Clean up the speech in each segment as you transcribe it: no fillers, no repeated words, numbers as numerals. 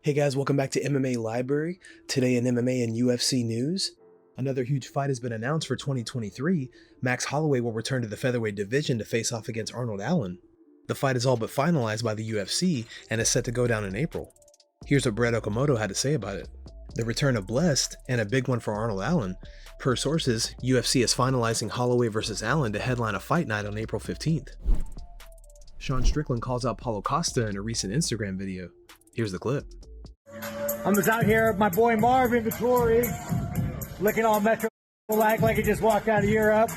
Hey guys, welcome back to MMA Library. Today in MMA and UFC news, another huge fight has been announced for 2023. Max Holloway will return to the featherweight division to face off against Arnold Allen. The fight is all but finalized by the UFC and is set to go down in April. Here's what Brett Okamoto had to say about it. The return of Blessed, and a big one for Arnold Allen. Per sources, UFC is finalizing Holloway vs. Allen to headline a fight night on April 15th. Sean Strickland calls out Paulo Costa in a recent Instagram video. Here's the clip. I'm just out here with my boy Marvin Vittori, looking all metro like he just walked out of Europe.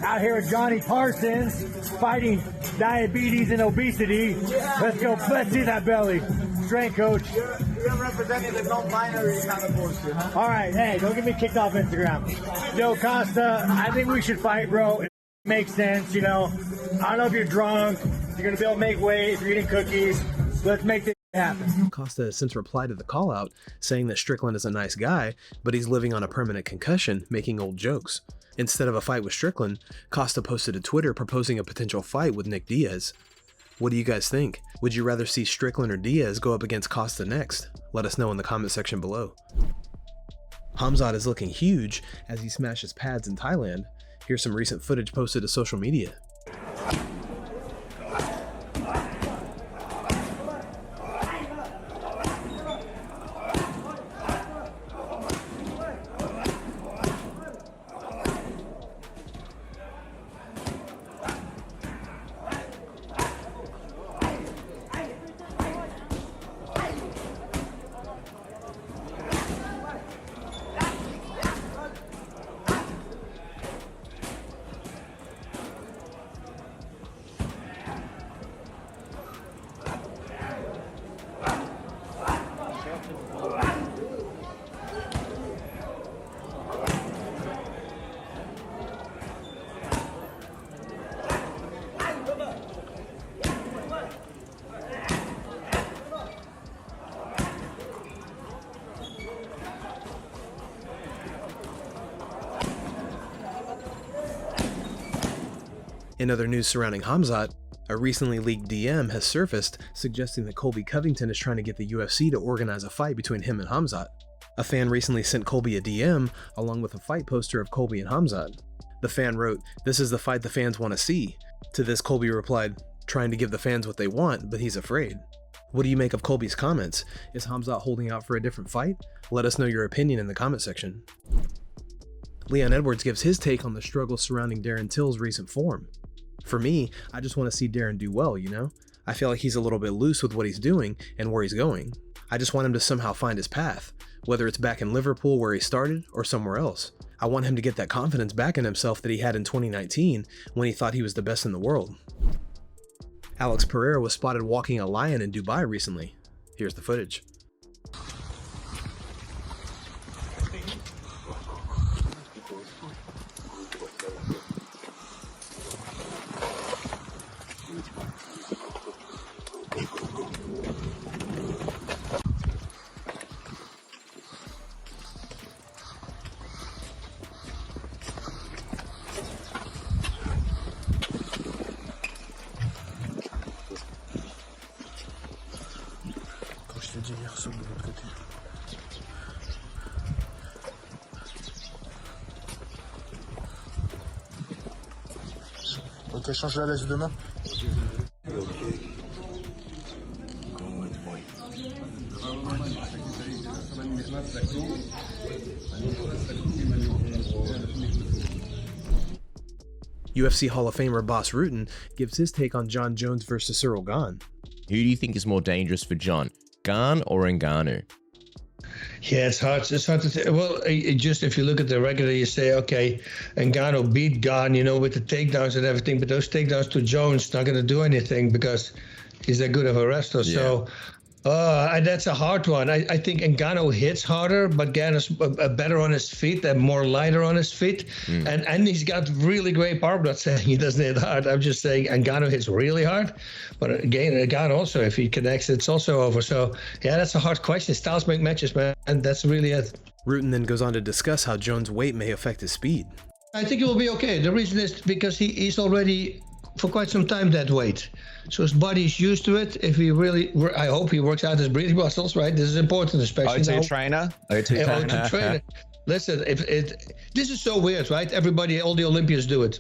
Out here with Johnny Parsons, fighting diabetes and obesity. Let's go, let's see that belly. Strength coach. You're representing the non-binary kind of bullshit, huh? All right, hey, don't get me kicked off Instagram. Yo, Costa, I think we should fight, bro. It makes sense, you know. I don't know if you're drunk, you're going to be able to make weight, if you're eating cookies. Let's make this happen. Costa has since replied to the call out, saying that Strickland is a nice guy, but he's living on a permanent concussion, making old jokes. Instead of a fight with Strickland, Costa posted to Twitter proposing a potential fight with Nick Diaz. What do you guys think? Would you rather see Strickland or Diaz go up against Costa next? Let us know in the comment section below. Khamzat is looking huge as he smashes pads in Thailand. Here's some recent footage posted to social media. In other news surrounding Khamzat, a recently leaked DM has surfaced suggesting that Colby Covington is trying to get the UFC to organize a fight between him and Khamzat. A fan recently sent Colby a DM along with a fight poster of Colby and Khamzat. The fan wrote, "This is the fight the fans want to see." To this, Colby replied, trying to give the fans what they want, but he's afraid. What do you make of Colby's comments? Is Khamzat holding out for a different fight? Let us know your opinion in the comment section. Leon Edwards gives his take on the struggle surrounding Darren Till's recent form. For me, I just want to see Darren do well, you know? I feel like he's a little bit loose with what he's doing and where he's going. I just want him to somehow find his path, whether it's back in Liverpool where he started or somewhere else. I want him to get that confidence back in himself that he had in 2019 when he thought he was the best in the world. Alex Pereira was spotted walking a lion in Dubai recently. Here's the footage. Ok, change la laisse demain. UFC Hall of Famer Bas Rutten gives his take on John Jones versus Cyril Gane. Who do you think is more dangerous for John, Gane or Ngannou? Yeah, it's hard. It's hard to say. Well, just if you look at the record, you say, okay, Ngannou beat Gane, you know, with the takedowns and everything, but those takedowns to Jones not going to do anything because he's that good of a wrestler. Yeah. So that's a hard one. I think Ngannou hits harder, but Gane is better on his feet and more lighter on his feet. And he's got really great power. I'm not saying he doesn't hit hard. I'm just saying Ngannou hits really hard. But again, Gane also, if he connects, it's also over. So, yeah, that's a hard question. Styles make matches, man. And that's really it. Rutten then goes on to discuss how Jones' weight may affect his speed. I think he will be okay. The reason is because he's already for quite some time, that weight. So his body's used to it. If he really, I hope he works out his breathing muscles, right? This is important, especially to now. trainer. To trainer. Listen, this is so weird, right? Everybody, all the Olympians do it.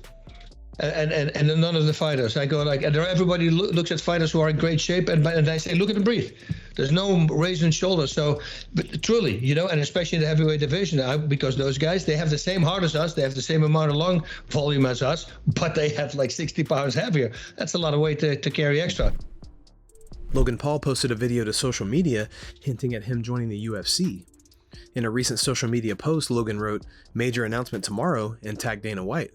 And none of the fighters. I go like, and everybody looks at fighters who are in great shape, and I say, look at them breathe. There's no raising shoulders. So, but truly, you know, and especially in the heavyweight division, because those guys, they have the same heart as us, they have the same amount of lung volume as us, but they have like 60 pounds heavier. That's a lot of weight to carry extra. Logan Paul posted a video to social media hinting at him joining the UFC. In a recent social media post, Logan wrote, "Major announcement tomorrow," and tagged Dana White.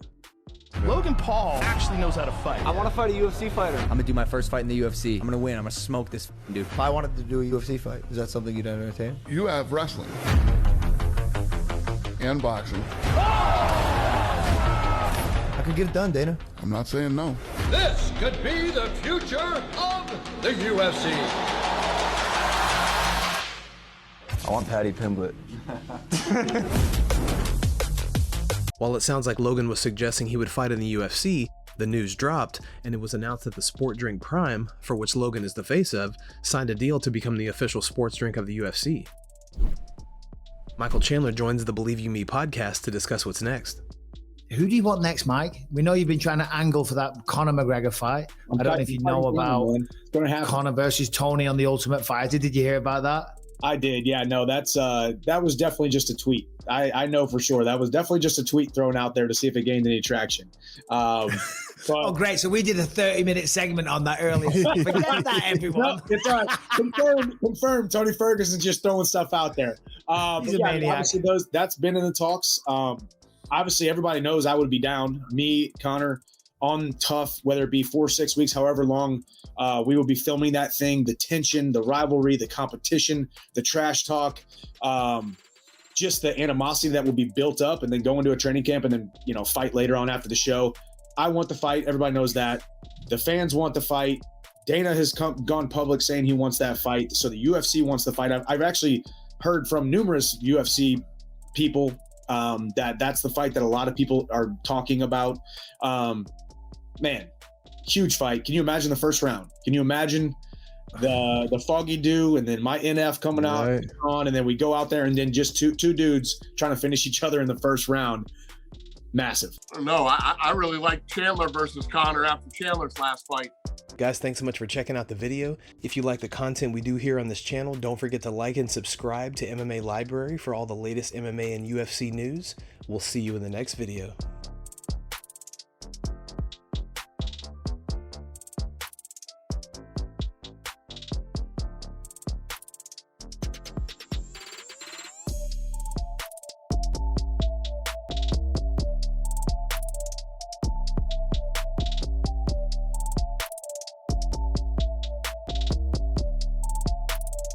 Logan Paul actually knows how to fight. I want to fight a UFC fighter. I'm gonna do my first fight in the UFC. I'm gonna win. I'm gonna smoke this dude. If I wanted to do a UFC fight, is that something you'd entertain? You have wrestling and boxing. I could get it done, Dana. I'm not saying no. This could be the future of the UFC. I want Paddy Pimblett. While it sounds like Logan was suggesting he would fight in the UFC, the news dropped, and it was announced that the sport drink Prime, for which Logan is the face of, signed a deal to become the official sports drink of the UFC. Michael Chandler joins the Believe You Me podcast to discuss what's next. Who do you want next, Mike? We know you've been trying to angle for that Conor McGregor fight. I don't know if you know about Conor versus Tony on the Ultimate Fighter. Did you hear about that? I did, yeah. No, that was definitely just a tweet. I know for sure that was definitely just a tweet thrown out there to see if it gained any traction. Oh, great! So we did a 30-minute segment on that earlier. Forget that, everyone. No, it's all right. Confirmed. Tony Ferguson's just throwing stuff out there. He's a maniac. Obviously, that's been in the talks. Obviously, everybody knows I would be down. Me, Conor, on tough, whether it be 4 or 6 weeks, however long. We will be filming that thing, the tension, the rivalry, the competition, the trash talk, just the animosity that will be built up, and then go into a training camp and then, you know, fight later on after the show. I want the fight. Everybody knows that. The fans want the fight. Dana has gone public saying he wants that fight. So the UFC wants the fight. I've actually heard from numerous UFC people that's the fight that a lot of people are talking about. Man, huge fight. Can you imagine the first round? Can you imagine the foggy dew and then my NF coming out on, and then we go out there and then just two dudes trying to finish each other in the first round? Massive. No, I really like Chandler versus Conor after Chandler's last fight. Guys, thanks so much for checking out the video. If you like the content we do here on this channel, don't forget to like and subscribe to MMA Library for all the latest MMA and UFC news. We'll see you in the next video.